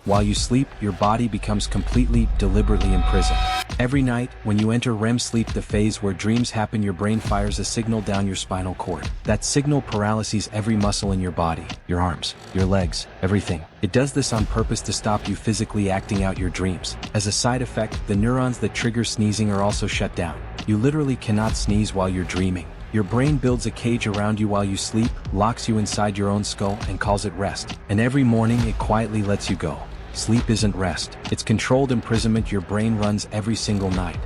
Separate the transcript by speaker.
Speaker 1: While you sleep, your body becomes completely, deliberately imprisoned. Every night, when you enter REM sleep, the phase where dreams happen, your brain fires a signal down your spinal cord. That signal paralyzes every muscle in your body, your arms, your legs, everything. It does this on purpose to stop you physically acting out your dreams. As a side effect, the neurons that trigger sneezing are also shut down. You literally cannot sneeze while you're dreaming. Your brain builds a cage around you while you sleep, locks you inside your own skull, and calls it rest. And every morning it quietly lets you go. Sleep isn't rest. It's controlled imprisonment your brain runs every single night.